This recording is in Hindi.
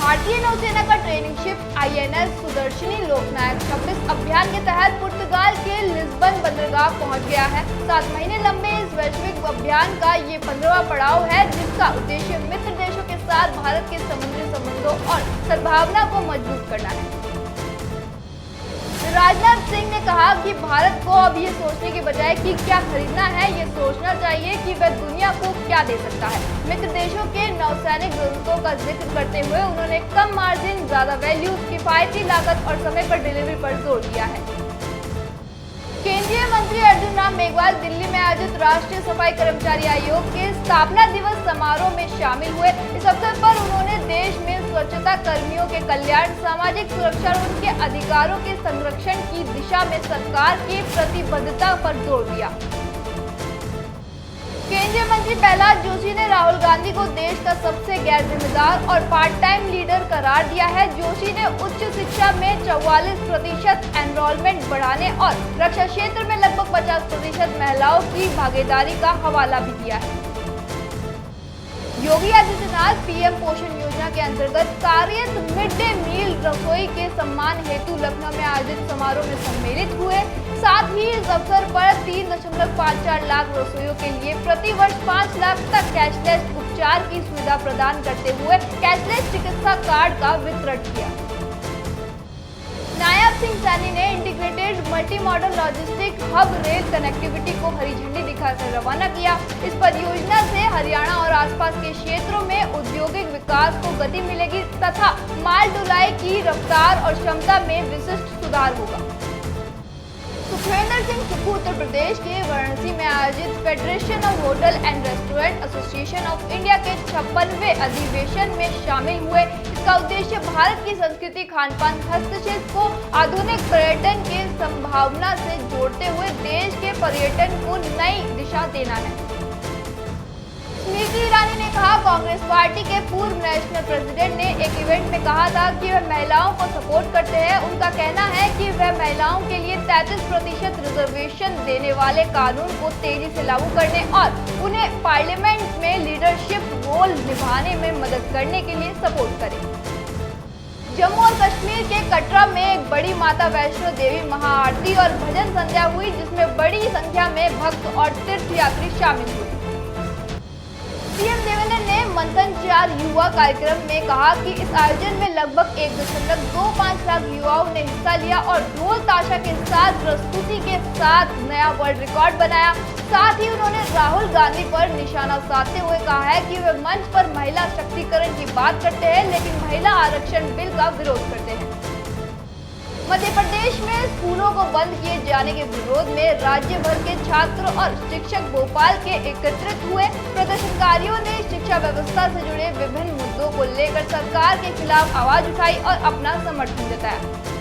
भारतीय नौसेना का ट्रेनिंग शिप INS सुदर्शनी लोकनायक 26 अभियान के तहत पुर्तगाल के लिस्बन बंदरगाह पहुंच गया है। 7 महीने लंबे इस वैश्विक अभियान का ये 15वां पड़ाव है, जिसका उद्देश्य मित्र देशों के साथ भारत के समुद्री संबंधों और सद्भावना को मजबूत करना है। राजनाथ सिंह ने कहा कि भारत को अब ये सोचने के बजाय कि क्या खरीदना है, ये सोचना चाहिए कि वह दुनिया को क्या दे सकता है। मित्र देशों के नौसैनिक जरूरतों का जिक्र करते हुए उन्होंने कम मार्जिन, ज्यादा वैल्यू, किफायती लागत और समय पर डिलीवरी पर जोर दिया है। केंद्रीय मंत्री अर्जुन राम मेघवाल दिल्ली में आयोजित राष्ट्रीय सफाई कर्मचारी आयोग के स्थापना दिवस समारोह में शामिल हुए। इस अवसर पर उन्होंने देश में स्वच्छता कर्मियों के कल्याण, सामाजिक सुरक्षा और उनके अधिकारों के संरक्षण की दिशा में सरकार की प्रतिबद्धता पर जोर दिया। केंद्रीय मंत्री प्रहलाद जोशी ने राहुल गांधी को देश का सबसे गैर जिम्मेदार और पार्ट टाइम लीडर करार दिया है। जोशी ने उच्च शिक्षा में 44% एनरोलमेंट बढ़ाने और रक्षा क्षेत्र में लगभग 50% महिलाओं की भागीदारी का हवाला भी दिया है। योगी आदित्यनाथ PM पोषण योजना के अंतर्गत कार्यरत मिड डे मील रसोई के सम्मान हेतु लखनऊ में आयोजित समारोह में सम्मिलित हुए। साथ ही इस अवसर पर 3.54 लाख रसोइयों के लिए प्रति वर्ष 5 लाख तक कैशलेस उपचार की सुविधा प्रदान करते हुए कैशलेस चिकित्सा कार्ड का वितरण किया। नायब सिंह सैनी ने integrated multi modal logistic hub rail connectivity को हरी झंडी दिखाकर रवाना किया। इस परियोजना से हरियाणा और आसपास के क्षेत्रों में औद्योगिक विकास को गति मिलेगी तथा माल ढुलाई की रफ्तार और क्षमता में विशिष्ट सुधार होगा। सुखविंदर सिंह सुक्खू उत्तर प्रदेश के वाराणसी में आयोजित federation of hotel and restaurant association of India के 56वें अधिवेशन में शामिल हुए। इसका उद्देश्य भारत की संस्कृति, खान-पान, हस्तशिल्प को आधुनिक पर्यटन के संभावना से जोड़ते हुए देश के पर्यटन को नई दिशा देना है। स्मृति ईरानी ने कहा, कांग्रेस पार्टी के पूर्व नेशनल प्रेसिडेंट ने एक इवेंट में कहा था कि वह महिलाओं को सपोर्ट करते हैं। उनका कहना है कि वह महिलाओं के लिए 33% रिजर्वेशन देने वाले कानून को तेजी से लागू करने और उन्हें पार्लियामेंट में लीडरशिप रोल निभाने में मदद करने के लिए सपोर्ट करें। जम्मू और कश्मीर के कटरा में एक बड़ी माता वैष्णो देवी महाआरती और भजन संध्या हुई, जिसमें बड़ी संख्या में भक्त और तीर्थयात्री शामिल हुए। सीएम देवेंद्र ने मंथन 4 युवा कार्यक्रम में कहा कि इस आयोजन में लगभग 1.25 लाख युवाओं ने हिस्सा लिया और ढोल ताशा के साथ प्रस्तुति के साथ नया वर्ल्ड रिकॉर्ड बनाया। साथ ही उन्होंने राहुल गांधी पर निशाना साधते हुए कहा है कि वे मंच पर महिला शक्तिकरण की बात करते हैं, लेकिन महिला आरक्षण बिल का विरोध करते हैं। मध्य प्रदेश में स्कूलों को बंद किए जाने के विरोध में राज्य भर के छात्र और शिक्षक भोपाल के एकत्रित हुए। प्रदर्शनकारियों ने शिक्षा व्यवस्था से जुड़े विभिन्न मुद्दों को लेकर सरकार के खिलाफ आवाज उठाई और अपना समर्थन जताया।